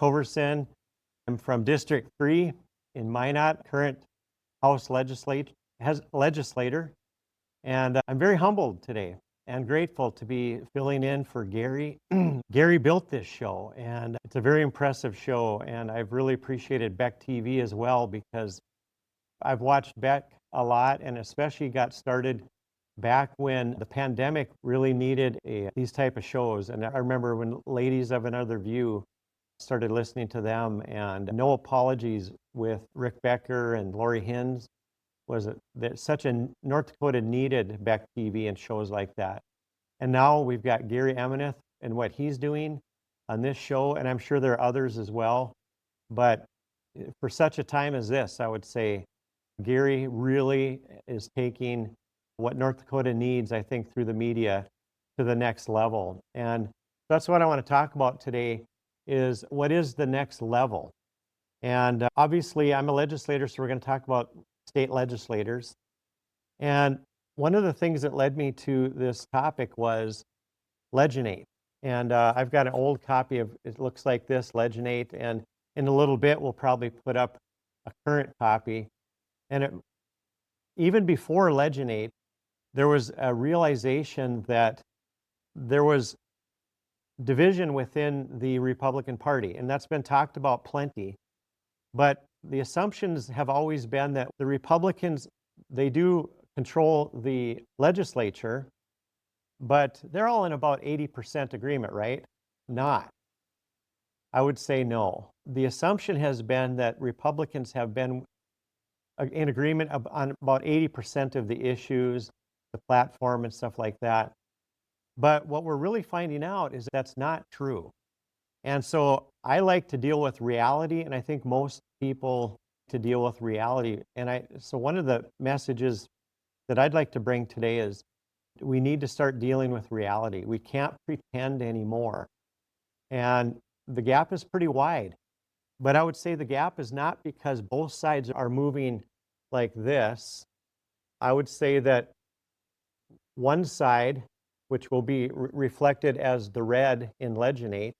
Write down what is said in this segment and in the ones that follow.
Hoverson. I'm from District 3 in Minot, current House legislator, and I'm very humbled today and grateful to be filling in for Gary. Gary built this show, and it's a very impressive show, and I've really appreciated Beck TV as well because I've watched Beck a lot, and especially got started back when the pandemic really needed these type of shows. And I remember when Ladies of Another View started listening to them, and No Apologies with Rick Becker and Lori Hines that such a North Dakota needed Beck TV and shows like that. And now we've got Gary Emineth and what he's doing on this show, and I'm sure there are others as well. But for such a time as this, I would say Gary really is taking what North Dakota needs, I think, through the media to the next level. And that's what I want to talk about today is what is the next level? And obviously I'm a legislator, so we're going to talk about state legislators. And one of the things that led me to this topic was Legislate. And I've got an old copy of, it looks like this, Legislate, and in a little bit we'll probably put up a current copy. And even before Legislate, there was a realization that there was division within the Republican Party, and that's been talked about plenty. But the assumptions have always been that the Republicans, they do control the legislature, but they're all in about 80% agreement, right? Not. I would say no. The assumption has been that Republicans have been in agreement on about 80% of the issues, the platform and stuff like that. But what we're really finding out is that's not true. And so I like to deal with reality, and I think most people to deal with reality. And so one of the messages that I'd like to bring today is we need to start dealing with reality. We can't pretend anymore. And the gap is pretty wide. But I would say the gap is not because both sides are moving like this. I would say that one side, which will be reflected as the red in Legislate,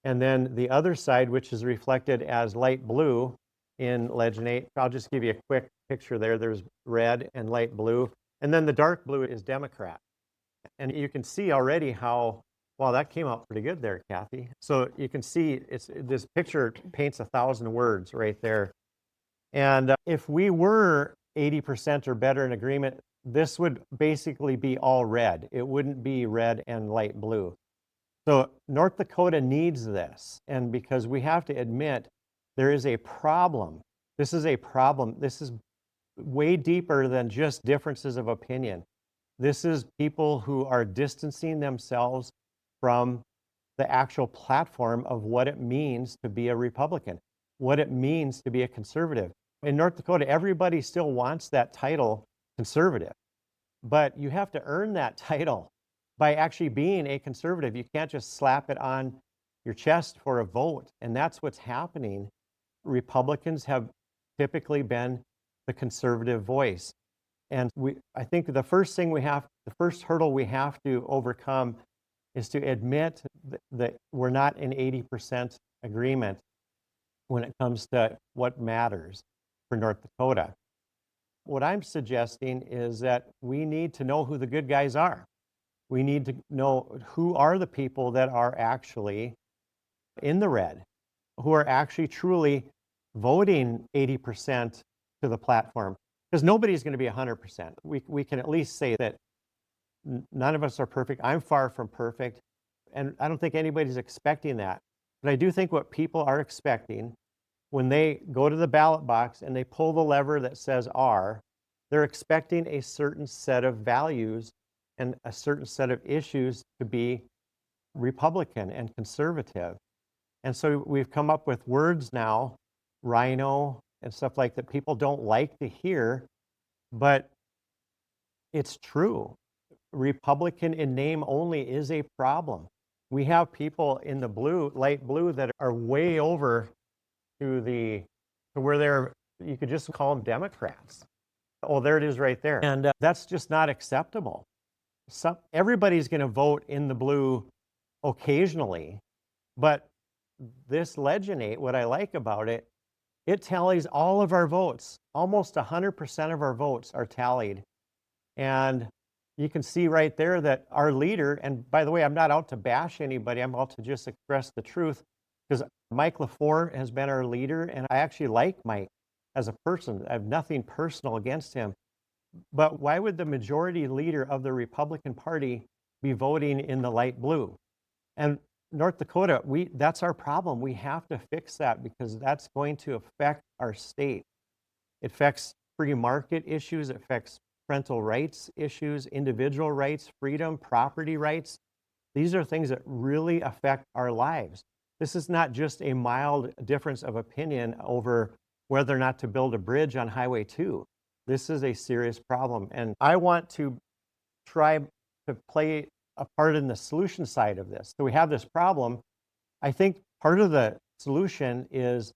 and then the other side, which is reflected as light blue in Legislate. I'll just give you a quick picture there. There's red and light blue, and then the dark blue is Democrat. And you can see already how, wow, that came out pretty good there, Kathy. So you can see this picture paints 1,000 words right there. And if we were 80% or better in agreement, this would basically be all red. It wouldn't be red and light blue. So North Dakota needs this, and because we have to admit there is a problem. This is a problem. This is way deeper than just differences of opinion. This is people who are distancing themselves from the actual platform of what it means to be a Republican, what it means to be a conservative. In North Dakota, everybody still wants that title, conservative, but you have to earn that title by actually being a conservative. You can't just slap it on your chest for a vote, and that's what's happening. Republicans have typically been the conservative voice. And I think the first hurdle we have to overcome is to admit that we're not in 80% agreement when it comes to what matters for North Dakota. What I'm suggesting is that we need to know who the good guys are. We need to know who are the people that are actually in the red, who are actually truly voting 80% to the platform. Because nobody's going to be 100%. We can at least say that none of us are perfect. I'm far from perfect, and I don't think anybody's expecting that. But I do think what people are expecting when they go to the ballot box and they pull the lever that says R, they're expecting a certain set of values and a certain set of issues to be Republican and conservative. And so we've come up with words now, rhino and stuff like that, people don't like to hear, but it's true. Republican in name only is a problem. We have people in the blue, light blue, that are way over to where you could just call them Democrats. Oh, there it is right there. And that's just not acceptable. Everybody's going to vote in the blue occasionally, but this Leginate, what I like about it, it tallies all of our votes. Almost 100% of our votes are tallied. And you can see right there that our leader, and by the way, I'm not out to bash anybody, I'm out to just express the truth, because Mike LaFleur has been our leader, and I actually like Mike as a person. I have nothing personal against him. But why would the majority leader of the Republican Party be voting in the light blue? And North Dakota, that's our problem. We have to fix that because that's going to affect our state. It affects free market issues, it affects parental rights issues, individual rights, freedom, property rights. These are things that really affect our lives. This is not just a mild difference of opinion over whether or not to build a bridge on Highway 2. This is a serious problem. And I want to try to play a part in the solution side of this. So we have this problem. I think part of the solution is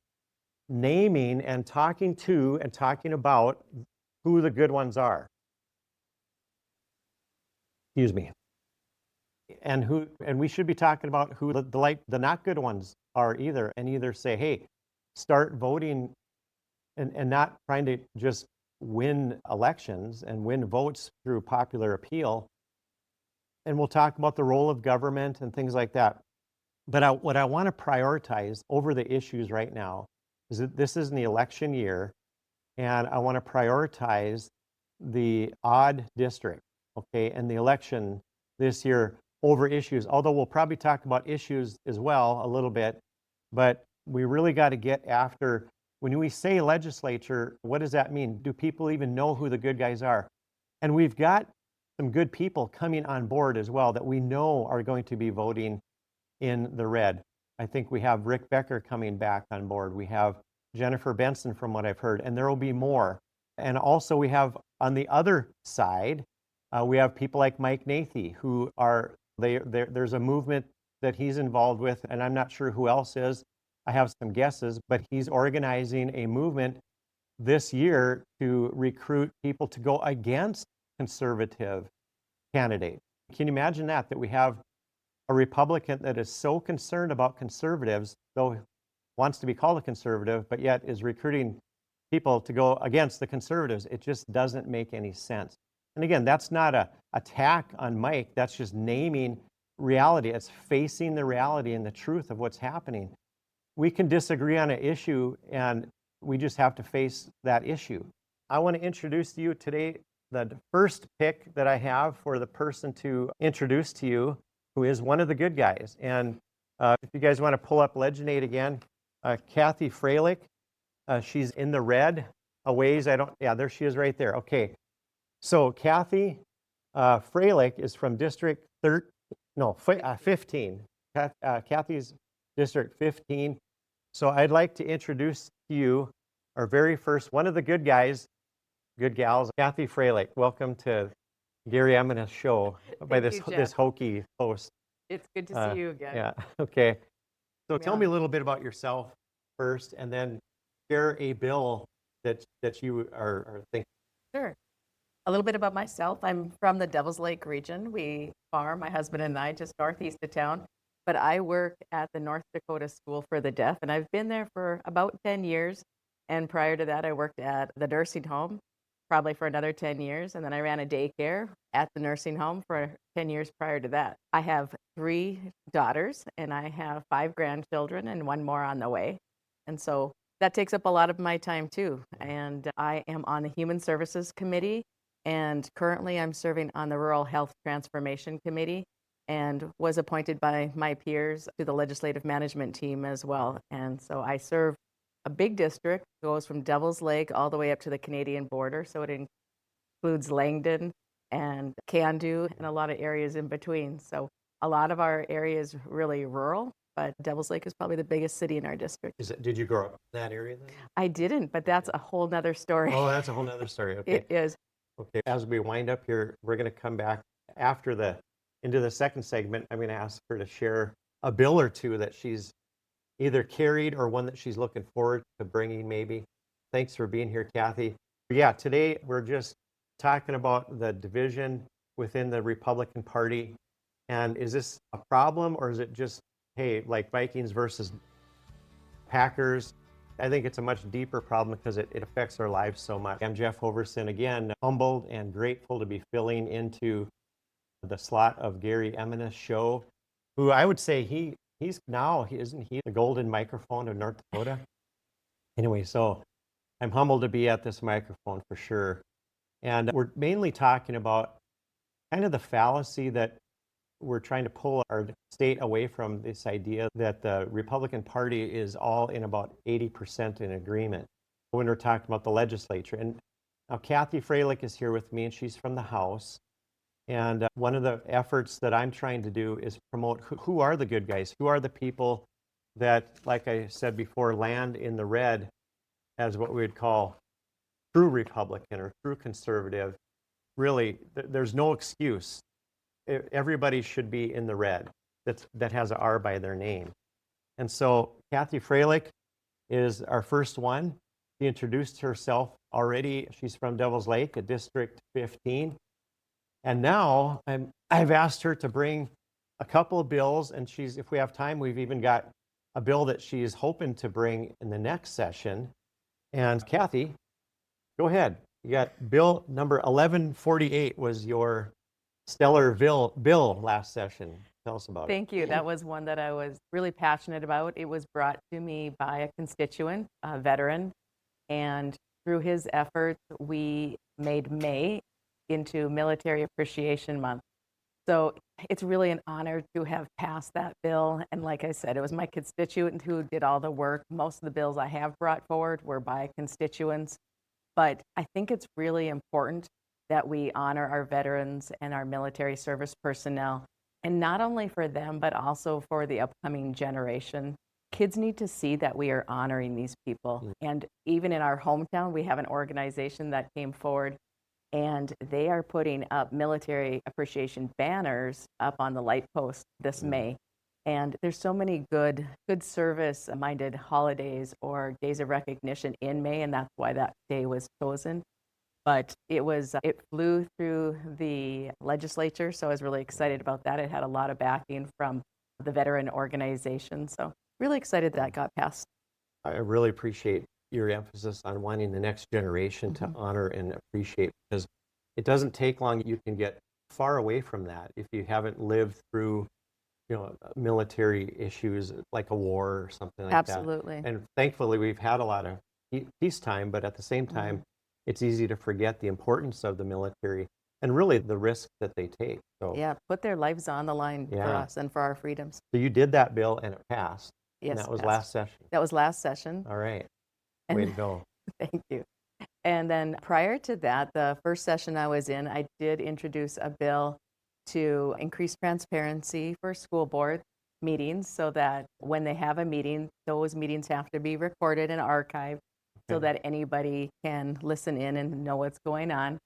naming and talking to and talking about who the good ones are. Excuse me. And we should be talking about who the not good ones are either, and either say, hey, start voting and not trying to just win elections and win votes through popular appeal. And we'll talk about the role of government and things like that. But what I want to prioritize over the issues right now is that this is an election year, and I want to prioritize the odd district, okay, and the election this year over issues, although we'll probably talk about issues as well a little bit, but we really got to get after, when we say legislature, what does that mean? Do people even know who the good guys are? And we've got some good people coming on board as well that we know are going to be voting in the red. I think we have Rick Becker coming back on board. We have Jennifer Benson from what I've heard, and there will be more. And also we have on the other side, we have people like Mike Nathy who are, there's a movement that he's involved with, and I'm not sure who else is. I have some guesses, but he's organizing a movement this year to recruit people to go against conservative candidates. Can you imagine that we have a Republican that is so concerned about conservatives, though wants to be called a conservative, but yet is recruiting people to go against the conservatives? It just doesn't make any sense. And again, that's not an attack on Mike. That's just naming reality. It's facing the reality and the truth of what's happening. We can disagree on an issue, and we just have to face that issue. I want to introduce to you today the first pick that I have for the person to introduce to you, who is one of the good guys. And if you guys want to pull up Leginate again, Kathy Freilich, she's in the red a ways. There she is right there. Okay. So Kathy Freilich is from District 15. Kathy's District 15. So I'd like to introduce to you our very first, one of the good guys, good gals, Kathy Freilich. Welcome to Gary Emineth's show by this hokey host. It's good to see you again. Yeah, okay. So tell me a little bit about yourself first, and then share a bill that you are thinking. Sure. A little bit about myself. I'm from the Devil's Lake region. We farm, my husband and I, just northeast of town. But I work at the North Dakota School for the Deaf, and I've been there for about 10 years. And prior to that, I worked at the nursing home, probably for another 10 years. And then I ran a daycare at the nursing home for 10 years prior to that. I have 3 daughters, and I have 5 grandchildren and 1 more on the way. And so that takes up a lot of my time too. And I am on the Human Services Committee, and currently I'm serving on the Rural Health Transformation Committee, and was appointed by my peers to the legislative management team as well. And so I serve a big district, goes from Devil's Lake all the way up to the Canadian border. So it includes Langdon and Candu and a lot of areas in between. So a lot of our area is really rural, but Devil's Lake is probably the biggest city in our district. Did you grow up in that area then? I didn't, but that's a whole nother story. Oh, that's a whole nother story. Okay. It is. Okay, as we wind up here, we're going to come back into the second segment. I'm going to ask her to share a bill or two that she's either carried or one that she's looking forward to bringing maybe. Thanks for being here, Kathy. Yeah, today we're just talking about the division within the Republican Party. And is this a problem, or is it just, hey, like Vikings versus Packers. I think it's a much deeper problem because it affects our lives so much. I'm Jeff Hoverson, again, humbled and grateful to be filling into the slot of Gary Emineth's show, who I would say isn't he the golden microphone of North Dakota? Anyway, so I'm humbled to be at this microphone for sure. And we're mainly talking about kind of the fallacy that we're trying to pull our state away from, this idea that the Republican Party is all in about 80% in agreement when we're talking about the legislature. And now Kathy Freilich is here with me, and she's from the House. And one of the efforts that I'm trying to do is promote who are the good guys, who are the people that, like I said before, land in the red as what we would call true Republican or true conservative. Really, there's no excuse. Everybody should be in the red that has an R by their name. And so Kathy Freilich is our first one. She introduced herself already. She's from Devil's Lake, at District 15. And now I've asked her to bring a couple of bills, and if we have time, we've even got a bill that she's hoping to bring in the next session. And Kathy, go ahead. You got bill number 1148 was your stellar bill last session. Tell us about it. Thank you. That was one that I was really passionate about. It was brought to me by a constituent, a veteran, and through his efforts, we made May into Military Appreciation Month. So it's really an honor to have passed that bill. And like I said, it was my constituent who did all the work. Most of the bills I have brought forward were by constituents. But I think it's really important that we honor our veterans and our military service personnel, and not only for them, but also for the upcoming generation. Kids need to see that we are honoring these people. And even in our hometown, we have an organization that came forward, and they are putting up military appreciation banners up on the light post this May. And there's so many good service-minded holidays or days of recognition in May, and that's why that day was chosen. But it flew through the legislature, so I was really excited about that. It had a lot of backing from the veteran organization, so really excited that got passed. I really appreciate your emphasis on wanting the next generation to honor and appreciate, because it doesn't take long. You can get far away from that if you haven't lived through military issues like a war or something like that. Absolutely. And thankfully, we've had a lot of peacetime, but at the same time, it's easy to forget the importance of the military and really the risks that they take. So yeah, put their lives on the line for us and for our freedoms. So you did that bill and it passed. Yes, and that was last session. That was last session. All right. Way to go. Thank you. And then prior to that, the first session I was in, I did introduce a bill to increase transparency for school board meetings, so that when they have a meeting, those meetings have to be recorded and archived so that anybody can listen in and know what's going on.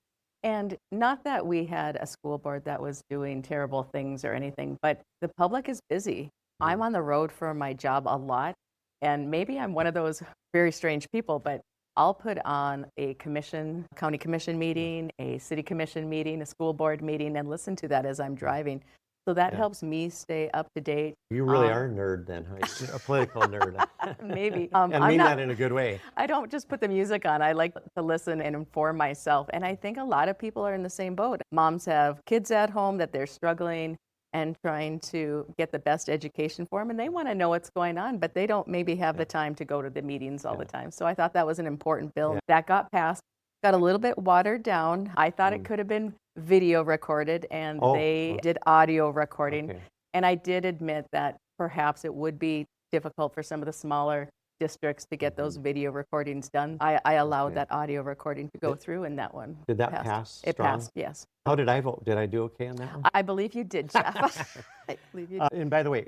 And not that we had a school board that was doing terrible things or anything, but the public is busy. I'm on the road for my job a lot, and maybe I'm one of those very strange people, but I'll put on a county commission meeting, a city commission meeting, a school board meeting, and listen to that as I'm driving. So that helps me stay up to date. You really are a nerd then, huh? You're a political nerd. Maybe. And mean that in a good way. I don't just put the music on. I like to listen and inform myself. And I think a lot of people are in the same boat. Moms have kids at home that they're struggling and trying to get the best education for them, and they want to know what's going on, but they don't maybe have the time to go to the meetings all the time. So I thought that was an important bill. That got passed, got a little bit watered down. I thought it could have been video recorded, and they did audio recording. And I did admit that perhaps it would be difficult for some of the smaller districts to get those video recordings done. I allowed that audio recording to go through, and that one Did that pass? It passed, yes. How did I vote? Did I do okay on that one? I believe you did, Jeff. I believe you did. And by the way,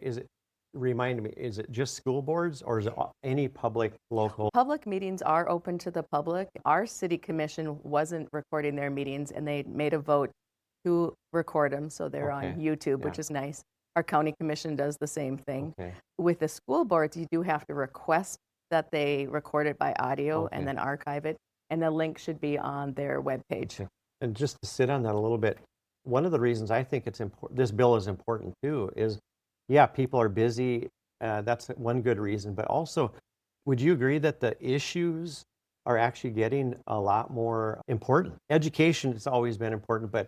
remind me, is it just school boards or is it any public, local? Public meetings are open to the public. Our city commission wasn't recording their meetings, and they made a vote to record them, so they're on YouTube, which is nice. Our county commission does the same thing. With the school boards, you do have to request that they record it by audio and then archive it, and the link should be on their webpage. And just to sit on that a little bit, one of the reasons I think it's important, this bill is important too, is people are busy. That's one good reason, but also Would you agree that the issues are actually getting a lot more important? Education has always been important, but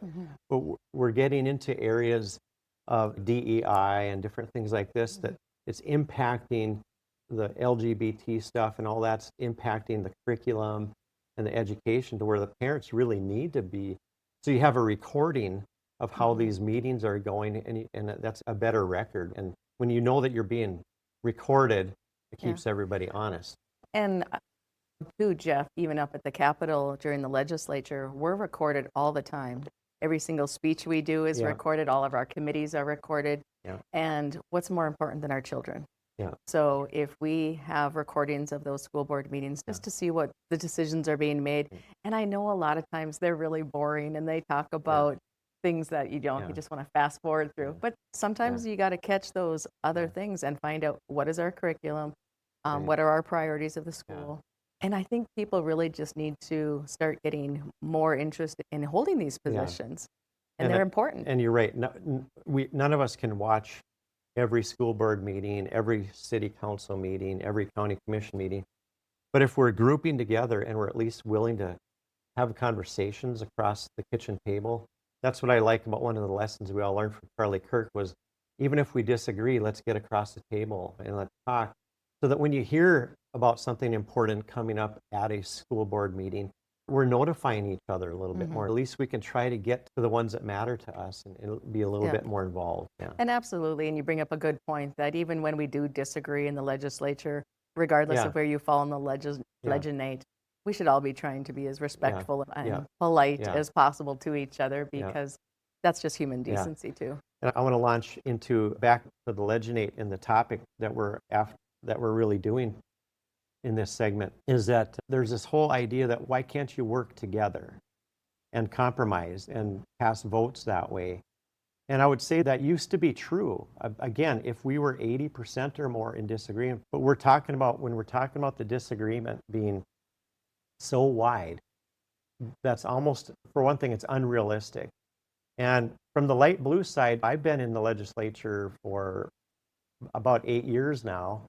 we're getting into areas of DEI and different things like this that it's impacting the LGBT stuff, and all that's impacting the curriculum and the education to where the parents really need to be. So you have a recording of how these meetings are going, and that's a better record. And when you know that you're being recorded, it Yeah. keeps everybody honest. And too, Jeff, even up at the Capitol during the legislature, we're recorded all the time. Every single speech we do is Yeah. recorded. All of our committees are recorded. Yeah. And what's more important than our children? Yeah. So if we have recordings of those school board meetings just to see what the decisions are being made, and I know a lot of times they're really boring and they talk about things that you just want to fast forward through. But sometimes you got to catch those other things and find out what is our curriculum, what are our priorities of the school. And I think people really just need to start getting more interest in holding these positions. And they're important. And you're right. None of us can watch every school board meeting, every city council meeting, every county commission meeting. But if we're grouping together and we're at least willing to have conversations across the kitchen table, that's what I like about one of the lessons we all learned from Charlie Kirk was, even if we disagree, let's get across the table and let's talk. So that when you hear about something important coming up at a school board meeting, we're notifying each other a little bit more. At least we can try to get to the ones that matter to us and be a little bit more involved. Yeah. And absolutely, and you bring up a good point that even when we do disagree in the legislature, regardless of where you fall in the legislate, we should all be trying to be as respectful and polite as possible to each other, because that's just human decency too. And I want to launch back to the legislate, and the topic that we're really doing in this segment is that there's this whole idea that why can't you work together and compromise and pass votes that way? And I would say that used to be true. Again, if we were 80% or more in disagreement, but when we're talking about the disagreement being so wide, that's almost, for one thing, it's unrealistic. And from the light blue side, I've been in the legislature for about 8 years now.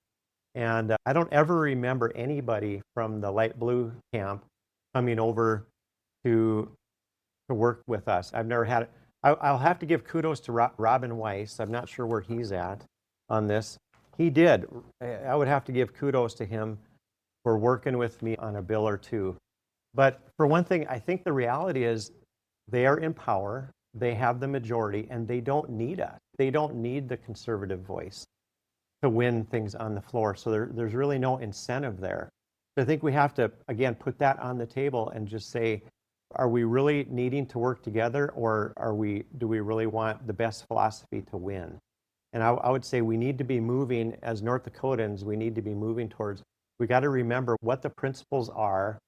And I don't ever remember anybody from the light blue camp coming over to work with us. I've never had it. I'll have to give kudos to Robin Weiss. I'm not sure where he's at on this. He did. I would have to give kudos to him for working with me on a bill or two. But for one thing, I think the reality is they are in power, they have the majority, and they don't need us. They don't need the conservative voice to win things on the floor. So there's really no incentive there. So I think we have to, again, put that on the table and just say, are we really needing to work together, or do we really want the best philosophy to win? And I would say we need to be moving, as North Dakotans, we need to be moving towards, we got to remember what the principles are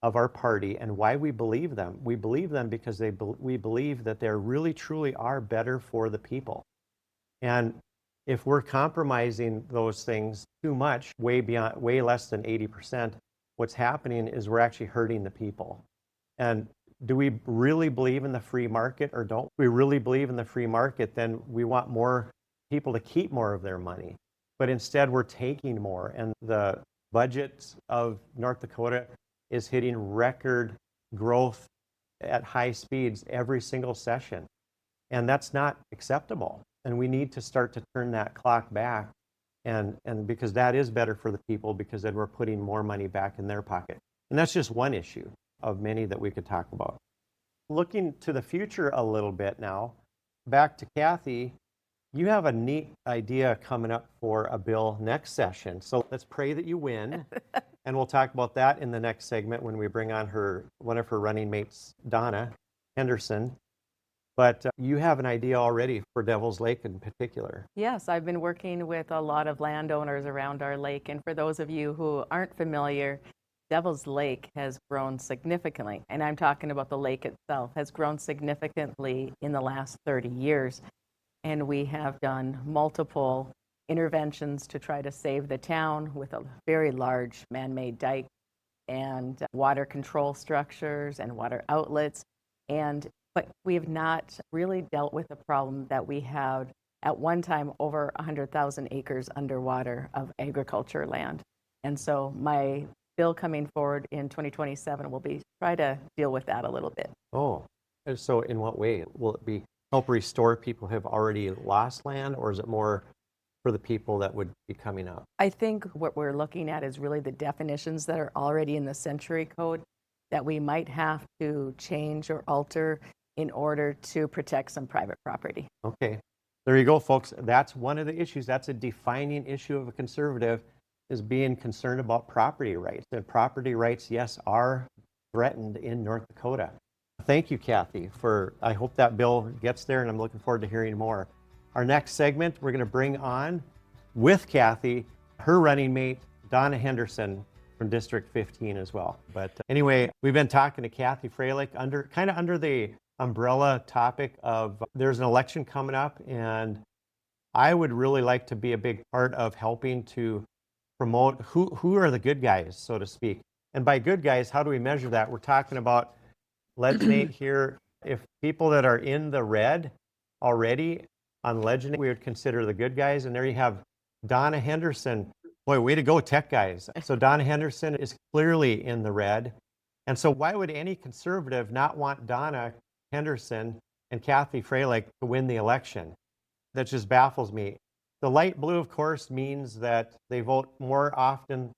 of our party and why we believe them. We believe them because we believe that they really truly are better for the people. And if we're compromising those things too much, way less than 80%, what's happening is we're actually hurting the people. And do we really believe in the free market, or don't we really believe in the free market? Then we want more people to keep more of their money. But instead, we're taking more. And the budget of North Dakota is hitting record growth at high speeds every single session. And that's not acceptable. And we need to start to turn that clock back. And because that is better for the people, because then we're putting more money back in their pocket. And that's just one issue of many that we could talk about. Looking to the future a little bit now, back to Kathy, you have a neat idea coming up for a bill next session. So let's pray that you win. And we'll talk about that in the next segment when we bring on one of her running mates, Donna Henderson. But you have an idea already for Devil's Lake in particular. Yes, I've been working with a lot of landowners around our lake. And for those of you who aren't familiar, Devil's Lake has grown significantly, and I'm talking about the lake itself, has grown significantly in the last 30 years. And we have done multiple interventions to try to save the town with a very large man-made dike and water control structures and water outlets. But we have not really dealt with the problem that we had at one time over 100,000 acres underwater of agriculture land. And so my bill coming forward in 2027 will be try to deal with that a little bit. Oh, and so in what way? Will it be help restore people who have already lost land, or is it more for the people that would be coming up? I think what we're looking at is really the definitions that are already in the Century Code that we might have to change or alter in order to protect some private property. Okay, there you go, folks. That's one of the issues. That's a defining issue of a conservative, is being concerned about property rights. And property rights, yes, are threatened in North Dakota. Thank you, Kathy, I hope that bill gets there, and I'm looking forward to hearing more. Our next segment, we're going to bring on, with Kathy, her running mate, Donna Henderson from District 15 as well. But anyway, we've been talking to Kathy Freilich under the umbrella topic of there's an election coming up, and I would really like to be a big part of helping to promote who are the good guys, so to speak. And by good guys, how do we measure that? We're talking about Legislate here. If people that are in the red already on Legislate, we would consider the good guys. And there you have Donna Henderson. Boy, way to go, tech guys. So Donna Henderson is clearly in the red. And so why would any conservative not want Donna Henderson and Kathy Freilich to win the election? That just baffles me. The light blue, of course, means that they vote more often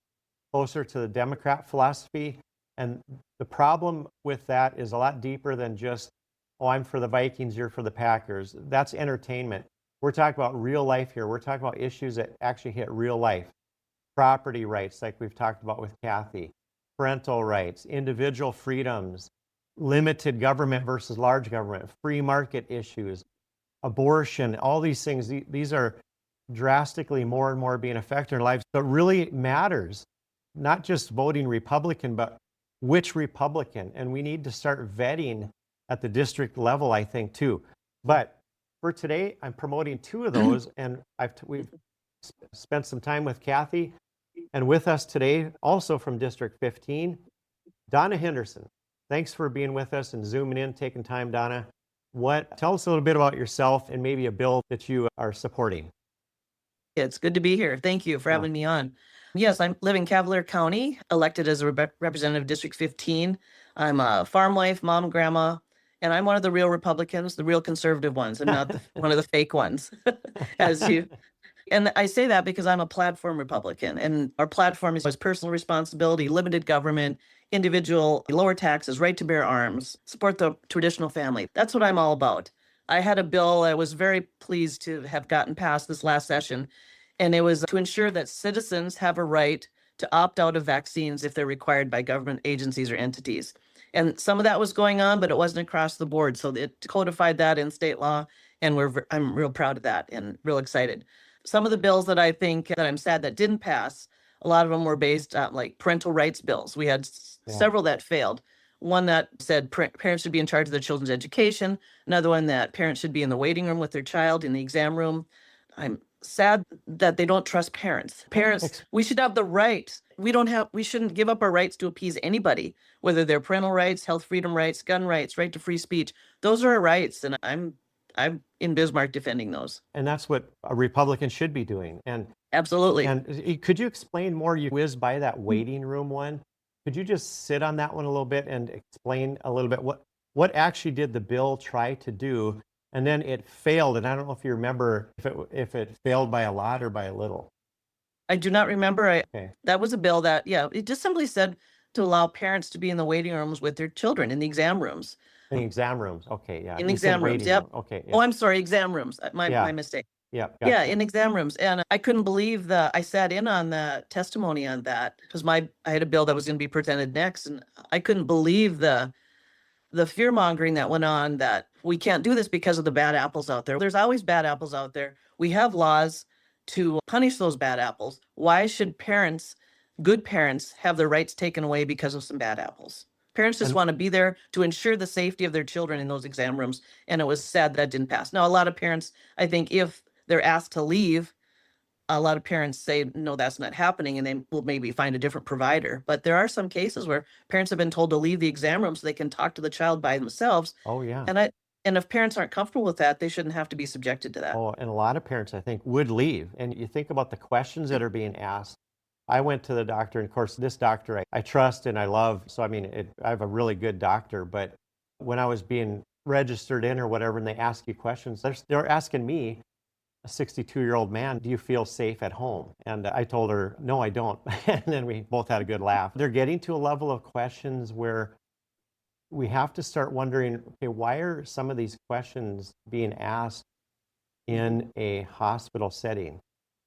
closer to the Democrat philosophy. And the problem with that is a lot deeper than just, oh, I'm for the Vikings, you're for the Packers. That's entertainment. We're talking about real life here. We're talking about issues that actually hit real life. Property rights, like we've talked about with Kathy, parental rights, individual freedoms, limited government versus large government, free market issues, abortion, all these things. These are drastically more and more being affected in our lives. So it really matters, not just voting Republican, but which Republican. And we need to start vetting at the district level, I think, too. But for today, I'm promoting two of those, and we've spent some time with Kathy. And with us today, also from District 15, Donna Henderson. Thanks for being with us and zooming in, taking time, Donna. Tell us a little bit about yourself and maybe a bill that you are supporting. It's good to be here. Thank you for having me on. Yes, I live in Cavalier County, elected as a representative of District 15. I'm a farm wife, mom, grandma, and I'm one of the real Republicans, the real conservative ones, and not one of the fake ones, And I say that because I'm a platform Republican, and our platform is personal responsibility, limited government, individual, lower taxes, right to bear arms, support the traditional family. That's what I'm all about. I had a bill I was very pleased to have gotten passed this last session, and it was to ensure that citizens have a right to opt out of vaccines if they're required by government agencies or entities. And some of that was going on, but it wasn't across the board. So it codified that in state law, and I'm real proud of that and real excited. Some of the bills that I think that I'm sad that didn't pass, a lot of them were based on like parental rights bills. We had several that failed. One that said parents should be in charge of their children's education. Another one that parents should be in the waiting room with their child in the exam room. I'm sad that they don't trust parents. Parents, we should have the right. We shouldn't give up our rights to appease anybody, whether they're parental rights, health freedom rights, gun rights, right to free speech. Those are our rights, and I'm in Bismarck defending those. And that's what a Republican should be doing. And absolutely. And could you explain more? You whizzed by that waiting room one. Could you just sit on that one a little bit and explain a little bit what actually did the bill try to do? And then it failed. And I don't know if you remember if it failed by a lot or by a little. I do not remember. That was a bill that, it just simply said to allow parents to be in the waiting rooms with their children in the exam rooms. In the exam rooms. Okay, yeah. In the exam rooms, yep. Okay. Yeah. Oh, I'm sorry, exam rooms. My mistake. Yeah. Gotcha. Yeah, in exam rooms. And I couldn't believe I sat in on the testimony on that because I had a bill that was going to be presented next, and I couldn't believe the fear mongering that went on that we can't do this because of the bad apples out there. There's always bad apples out there. We have laws to punish those bad apples. Why should good parents, have their rights taken away because of some bad apples? Parents just want to be there to ensure the safety of their children in those exam rooms. And it was sad that didn't pass. Now, a lot of parents, I think if they're asked to leave, a lot of parents say, no, that's not happening. And they will maybe find a different provider. But there are some cases where parents have been told to leave the exam room so they can talk to the child by themselves. Oh, yeah. And if parents aren't comfortable with that, they shouldn't have to be subjected to that. Oh, and a lot of parents, I think, would leave. And you think about the questions that are being asked I went to the doctor, and of course, this doctor I trust and I love. So, I mean, I have a really good doctor. But when I was being registered in or whatever, and they ask you questions, they're asking me, a 62-year-old man, do you feel safe at home? And I told her, no, I don't. And then we both had a good laugh. They're getting to a level of questions where we have to start wondering, okay, why are some of these questions being asked in a hospital setting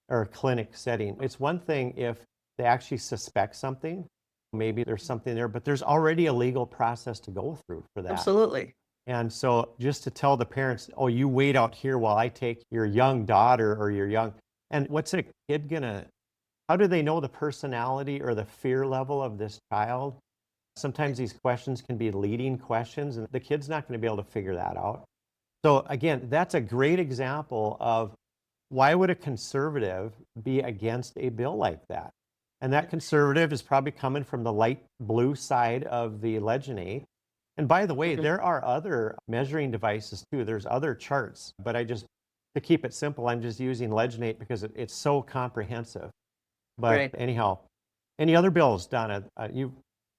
or a clinic setting? It's one thing if they actually suspect something, maybe there's something there, but there's already a legal process to go through for that. Absolutely. And so just to tell the parents, oh, you wait out here while I take your young daughter or your young, and what's a kid gonna, how do they know the personality or the fear level of this child? Sometimes these questions can be leading questions, and the kid's not going to be able to figure that out. So again, that's a great example of why would a conservative be against a bill like that? And that conservative is probably coming from the light blue side of the Legislate. And by the way, there are other measuring devices too. There's other charts, but to keep it simple, I'm just using Legislate because it's so comprehensive. But Right. anyhow, any other bills, Donna?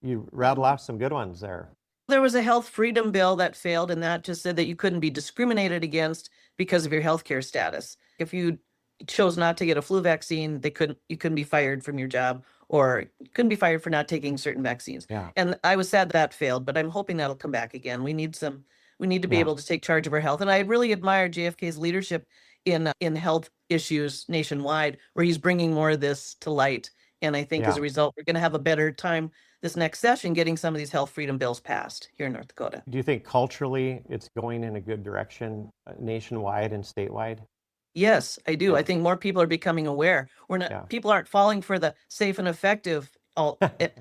You rattle off some good ones there. There was a health freedom bill that failed, and that just said that you couldn't be discriminated against because of your healthcare status. If you chose not to get a flu vaccine, you couldn't be fired from your job, or you couldn't be fired for not taking certain vaccines. Yeah. And I was sad that failed, but I'm hoping that'll come back again. We need to be Yeah. able to take charge of our health. And I really admire JFK's leadership in health issues nationwide, where he's bringing more of this to light. And I think as a Yeah. result, we're going to have a better time this next session getting some of these health freedom bills passed here in North Dakota. Do you think culturally it's going in a good direction nationwide and statewide? Yes, I do. Yeah. I think more people are becoming aware. Yeah. People aren't falling for the safe and effective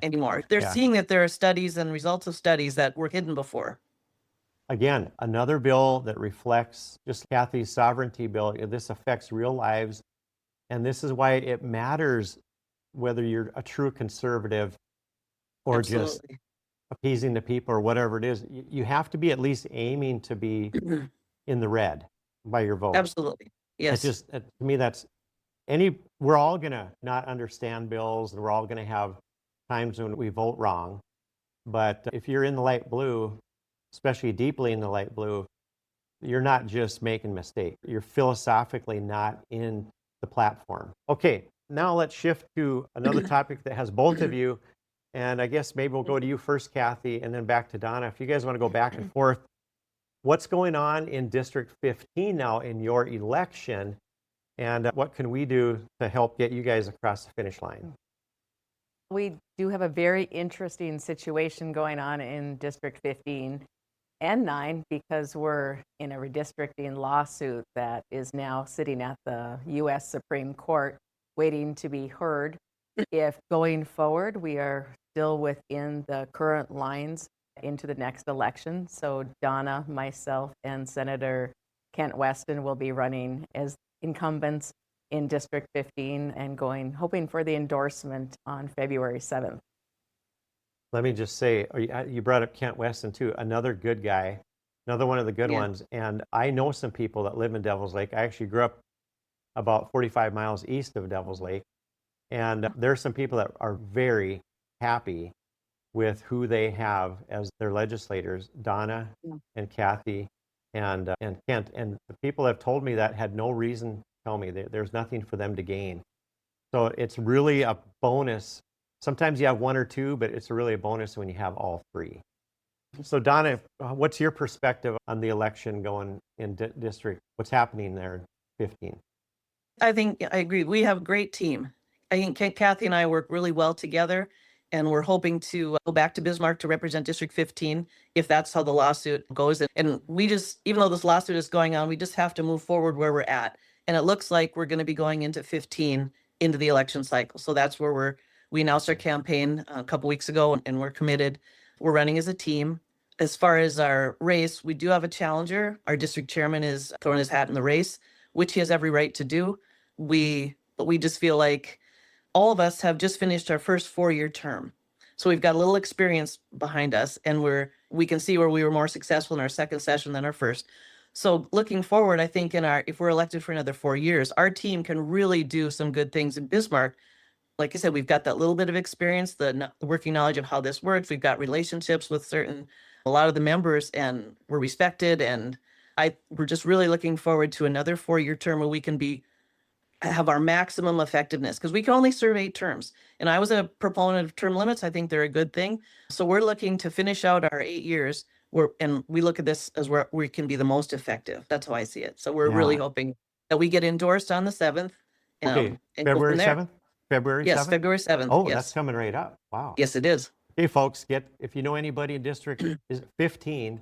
anymore. They're Yeah. seeing that there are studies and results of studies that were hidden before. Again, another bill that reflects just Kathy's sovereignty bill. This affects real lives. And this is why it matters whether you're a true conservative or just Absolutely. appeasing the people or whatever it is. You have to be at least aiming to be in the red by your vote. Absolutely. Yes. To me, we're all going to not understand bills, and we're all going to have times when we vote wrong. But if you're in the light blue, especially deeply in the light blue, you're not just making a mistake. You're philosophically not in the platform. Okay, now let's shift to another topic that has both of you. And I guess maybe we'll go to you first, Kathy, and then back to Donna. If you guys want to go back and forth, what's going on in District 15 now in your election? And what can we do to help get you guys across the finish line? We do have a very interesting situation going on in District 15 and 9 because we're in a redistricting lawsuit that is now sitting at the U.S. Supreme Court waiting to be heard. If going forward, we are still within the current lines into the next election. So Donna, myself, and Senator Kent Weston will be running as incumbents in District 15 and hoping for the endorsement on February 7th. Let me just say, you brought up Kent Weston too, another good guy, another one of the good ones. And I know some people that live in Devil's Lake. I actually grew up about 45 miles east of Devil's Lake. And there's some people that are very happy with who they have as their legislators, Donna and Kathy and Kent. And the people that have told me that had no reason to tell me. There's nothing for them to gain. So it's really a bonus. Sometimes you have one or two, but it's really a bonus when you have all three. So Donna, what's your perspective on the election going in district? What's happening there in 15? I think I agree. We have a great team. I think Kathy and I work really well together, and we're hoping to go back to Bismarck to represent District 15 if that's how the lawsuit goes. And we just, even though this lawsuit is going on, we just have to move forward where we're at. And it looks like we're going to be going into 15 into the election cycle. So that's where we announced our campaign a couple weeks ago, and we're committed. We're running as a team. As far as our race, we do have a challenger. Our district chairman is throwing his hat in the race, which he has every right to do. But we just feel like all of us have just finished our first 4-year term. So we've got a little experience behind us, and we can see where we were more successful in our second session than our first. So looking forward, I think if we're elected for another 4 years, our team can really do some good things in Bismarck like I said, we've got that little bit of experience, the working knowledge of how this works. We've got relationships with a lot of the members, and we're respected. And we're just really looking forward to another 4-year term where we can have our maximum effectiveness, because we can only serve 8 terms. And I was a proponent of term limits. I think they're a good thing. So we're looking to finish out our 8 years and we look at this as where we can be the most effective. That's how I see it. So we're really Yeah. hoping that we get endorsed on the 7th. Okay, And go February from there. 7th? February 7th? Yes, February 7th. Oh, Yes. that's coming right up. Wow. Yes, it is. Hey, folks, if you know anybody in District is 15,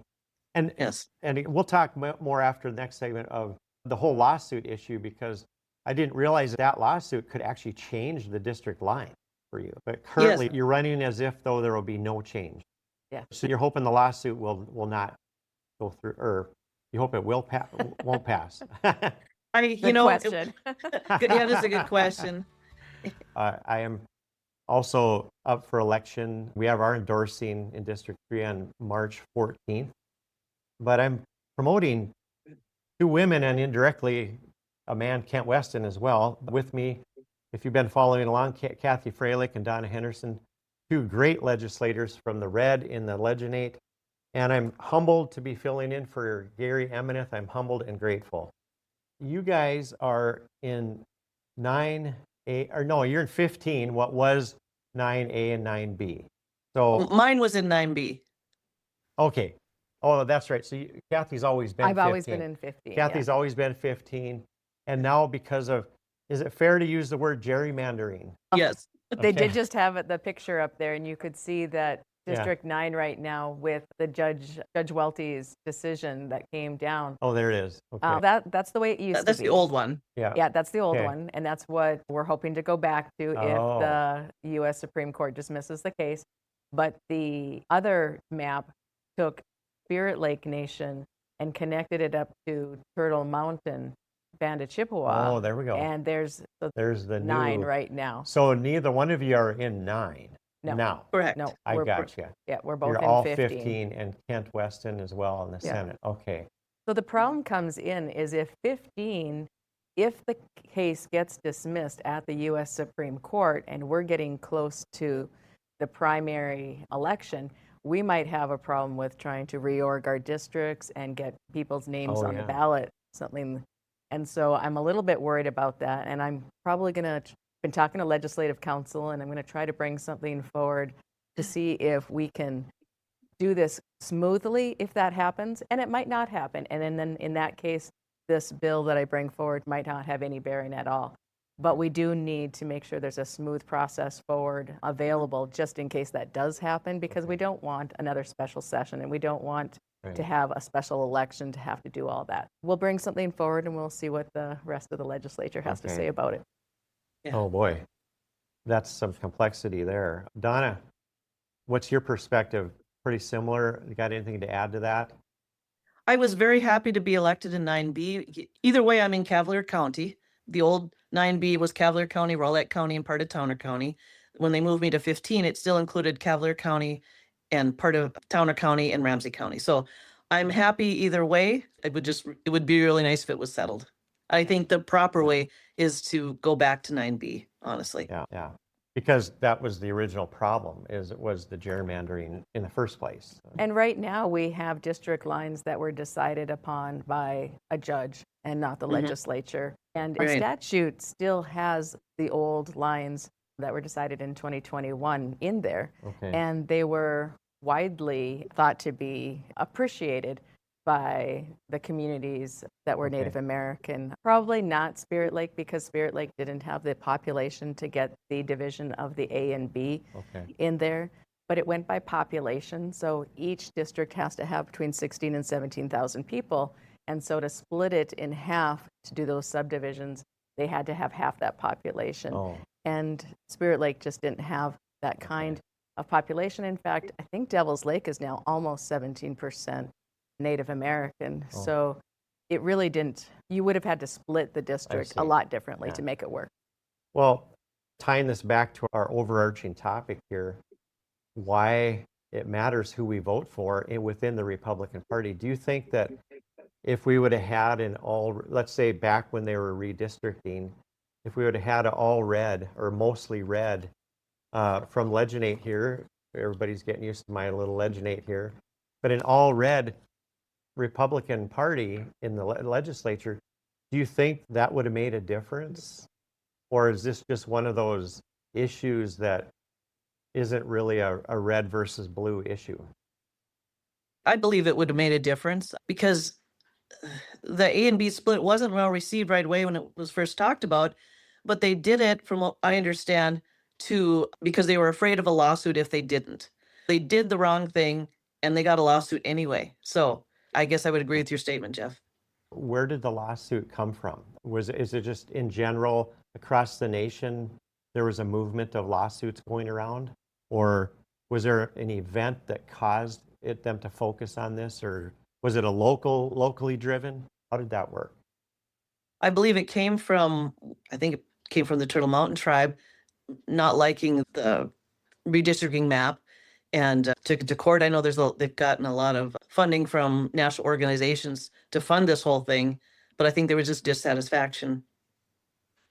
and Yes. and we'll talk more after the next segment of the whole lawsuit issue, because I didn't realize that lawsuit could actually change the district line for you. But currently, you're running as if though there will be no change. Yeah. So you're hoping the lawsuit will not go through, or you hope it won't pass. Good Question. Yeah, that's a good question. I am also up for election. We have our endorsing in District 3 on March 14th. But I'm promoting 2 women and indirectly a man, Kent Weston, as well. With me, if you've been following along, Kathy Freilich and Donna Henderson, 2 great legislators from the red in the Legislate. And I'm humbled to be filling in for Gary Emineth. I'm humbled and grateful. You guys are in 9A, or no, you're in 15, what was 9A and 9B. So Mine was in 9B. okay. Oh, that's right. So Kathy's always been 15. I've always been in 15. Kathy's always been 15. And now because of, is it fair to use the word gerrymandering? Yes. They Okay. did just have the picture up there, and you could see that Yeah. District 9 right now with the Judge Welty's decision that came down. Oh, there it is. Okay. That's the way it used That's to be. the old one. Yeah. Yeah, that's the old Okay. one, and that's what we're hoping to go back to if Oh. the U.S. Supreme Court dismisses the case. But the other map took Spirit Lake Nation and connected it up to Turtle Mountain, Band of Chippewa. Oh, there we go. And there's There's the 9 new. right now. So neither one of you are in 9 No. now. Correct. No, I we're gotcha. Yeah, we're both You're in all 15. 15 and Kent Weston as well in the Yeah. Senate. Okay. So the problem comes in is if the case gets dismissed at the U.S. Supreme Court and we're getting close to the primary election, we might have a problem with trying to reorg our districts and get people's names Oh, on the yeah. ballot, something. And so I'm a little bit worried about that. And I'm probably been talking to Legislative Council, and I'm going to try to bring something forward to see if we can do this smoothly if that happens, and it might not happen. And then in that case, this bill that I bring forward might not have any bearing at all. But we do need to make sure there's a smooth process forward available just in case that does happen, because we don't want another special session, and we don't want to have a special election to have to do all that. We'll bring something forward and we'll see what the rest of the legislature has to Okay. say about it. Yeah. Oh, boy. That's some complexity there. Donna, what's your perspective? Pretty similar. You got anything to add to that? I was very happy to be elected in 9B. Either way, I'm in Cavalier County. The old 9B was Cavalier County, Rolette County, and part of Towner County. When they moved me to 15, it still included Cavalier County and part of Towner County and Ramsey County. So I'm happy either way. It would be really nice if it was settled. I think the proper way is to go back to 9B, honestly. Yeah. Because that was the original problem, it was the gerrymandering in the first place. And right now, we have district lines that were decided upon by a judge and not the legislature. And our Right. statute still has the old lines that were decided in 2021 in there. Okay. And they were widely thought to be appreciated by the communities that were Native American. Probably not Spirit Lake, because Spirit Lake didn't have the population to get the division of the A and B in there, but it went by population. So each district has to have between 16 and 17,000 people. And so to split it in half to do those subdivisions, they had to have half that population. Oh. And Spirit Lake just didn't have that kind of population. In fact, I think Devil's Lake is now almost 17% Native American. Oh. So it really didn't, you would have had to split the district a see. lot differently Yeah. to make it work. Well, tying this back to our overarching topic here, why it matters who we vote for within the Republican Party. Do you think that if we would have had let's say back when they were redistricting, if we would have had it all red or mostly red from Legislate here. Everybody's getting used to my little Legislate here. But an all red Republican Party in the legislature, do you think that would have made a difference? Or is this just one of those issues that isn't really a red versus blue issue? I believe it would have made a difference because the A and B split wasn't well received right away when it was first talked about, but they did it, from what I understand, because they were afraid of a lawsuit if they didn't. They did the wrong thing and they got a lawsuit anyway. So I guess I would agree with your statement, Jeff. Where did the lawsuit come from? Is it just in general across the nation there was a movement of lawsuits going around? Or was there an event that caused them to focus on this? Or was it a locally driven? How did that work? I believe it came from, I think it came from the Turtle Mountain tribe not liking the redistricting map and took it to court. I know they've gotten a lot of funding from national organizations to fund this whole thing, but I think there was just dissatisfaction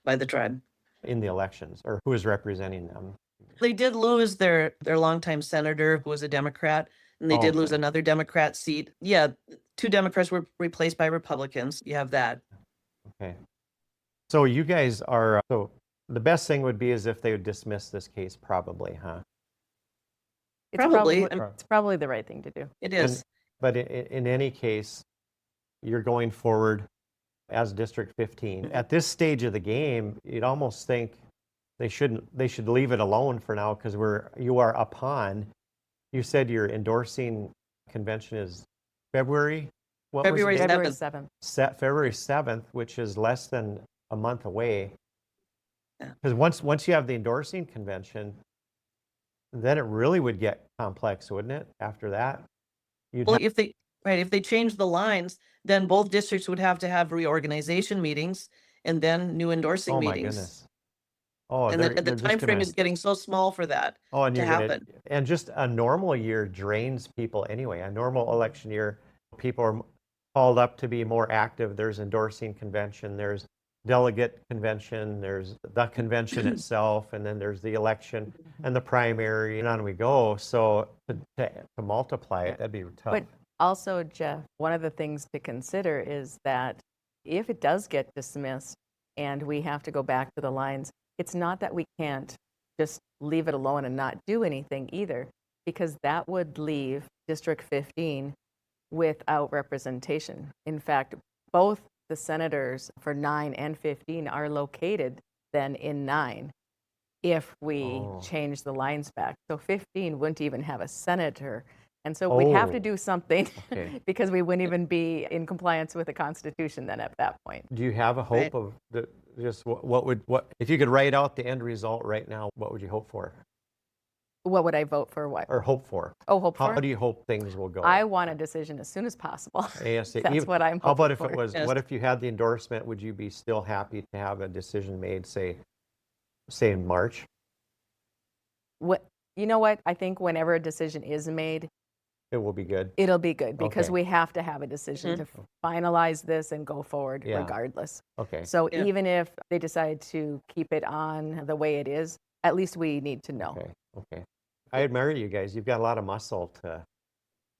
by the tribe. In the elections, or who is representing them? They did lose their longtime senator, who was a Democrat, and they did lose Okay. another Democrat seat. Yeah, 2 Democrats were replaced by Republicans. You have that. Okay. So you guys are, so the best thing would be is if they would dismiss this case, probably, huh? It's Probably. it's probably the right thing to do. It is. But in any case, you're going forward as District 15. At this stage of the game, you'd almost think they should leave it alone for now, because you are upon, you said your endorsing convention is February? What was the February date? February 7th. 7th. February 7th, which is less than a month away. Yeah. Because once you have the endorsing convention, then it really would get complex, wouldn't it? After that, Well, if they change the lines, then both districts would have to have reorganization meetings and then new endorsing oh my meetings. goodness. Oh, And the time frame is getting so small for that and to happen. And just a normal year drains people anyway. A normal election year, people are called up to be more active. There's endorsing convention, there's delegate convention, there's the convention itself, and then there's the election and the primary, and on we go. So to multiply it, that'd be tough. But also, Jeff, one of the things to consider is that if it does get dismissed and we have to go back to the lines, it's not that we can't just leave it alone and not do anything either, because that would leave District 15 without representation. In fact, both the senators for 9 and 15 are located then in 9 if we change the lines back. So 15 wouldn't even have a senator. And so we'd have to do something because we wouldn't even be in compliance with the Constitution then at that point. Do you have a hope of just what if you could write out the end result right now, what would you hope for? What would I vote for? What? Or hope for? Oh, hope for? How do you hope things will go? I want a decision as soon as possible. ASAP. That's what I'm hoping How about for. if it was, what if you had the endorsement, would you be still happy to have a decision made, say in March? You know what? I think whenever a decision is made, it will be good. It'll be good because Okay. we have to have a decision to finalize this and go forward regardless. Okay. So even if they decide to keep it on the way it is, at least we need to know. Okay. I admire you guys. You've got a lot of muscle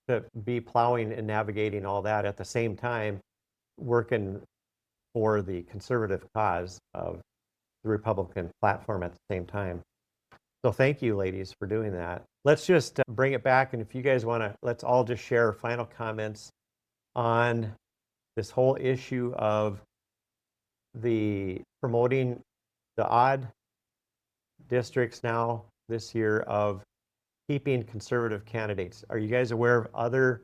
to be plowing and navigating all that at the same time, working for the conservative cause of the Republican platform at the same time. So thank you, ladies, for doing that. Let's just bring it back, and if you guys want to, let's all just share final comments on this whole issue of the promoting the odd districts now this year of keeping conservative candidates. Are you guys aware of other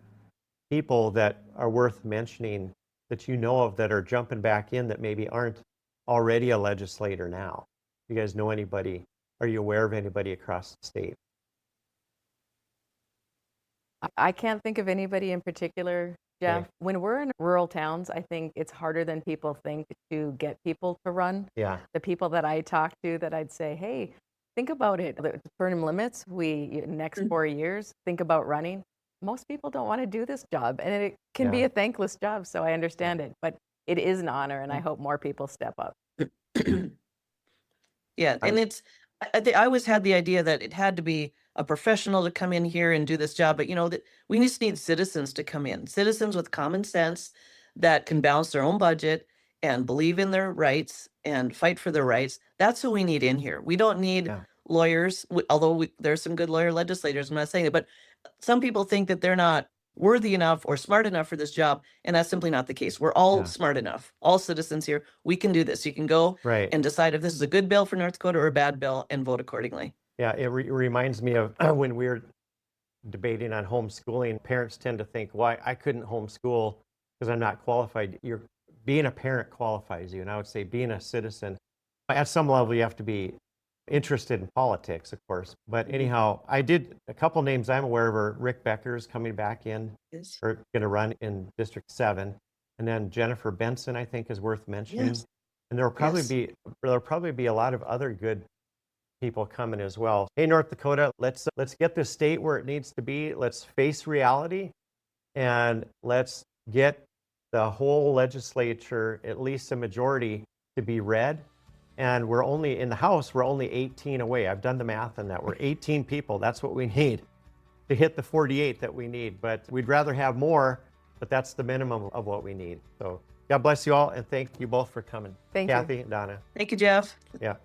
people that are worth mentioning that you know of that are jumping back in that maybe aren't already a legislator now? You guys know anybody? Are you aware of anybody across the state? I can't think of anybody in particular, Jeff. Okay. When we're in rural towns, I think it's harder than people think to get people to run. Yeah. The people that I talk to that I'd say, hey, think about it. The term limits, next 4 years, think about running. Most people don't want to do this job, and it can be a thankless job, so I understand it. But it is an honor, and I hope more people step up. Yeah, and I always had the idea that it had to be a professional to come in here and do this job, but that we just need citizens to come in, citizens with common sense that can balance their own budget and believe in their rights and fight for their rights. That's who we need in here. We don't need Yeah. lawyers, although there's some good lawyer legislators. I'm not saying it, but some people think that they're not worthy enough or smart enough for this job, and that's simply not the case. We're all Yeah. smart enough. All citizens here, we can do this. You can go Right. and decide if this is a good bill for North Dakota or a bad bill and vote accordingly. Yeah, it reminds me of when we were debating on homeschooling. Parents tend to think, "Why I couldn't homeschool because I'm not qualified." Being a parent qualifies you, and I would say being a citizen, at some level, you have to be interested in politics, of course. But anyhow, I did a couple names I'm aware of are Rick Becker's coming back in, Yes. or going to run in District 7, and then Jennifer Benson, I think, is worth mentioning. Yes. And there'll probably be a lot of other good people coming as well. Hey, North Dakota, let's get this state where it needs to be. Let's face reality, and let's get the whole legislature, at least a majority, to be red. And we're only in the House, we're only 18 away. I've done the math on that. We're 18 people. That's what we need to hit the 48 that we need. But we'd rather have more, but that's the minimum of what we need. So God bless you all, and thank you both for coming. Thank you. Kathy and Donna. Thank you, Jeff. Yeah.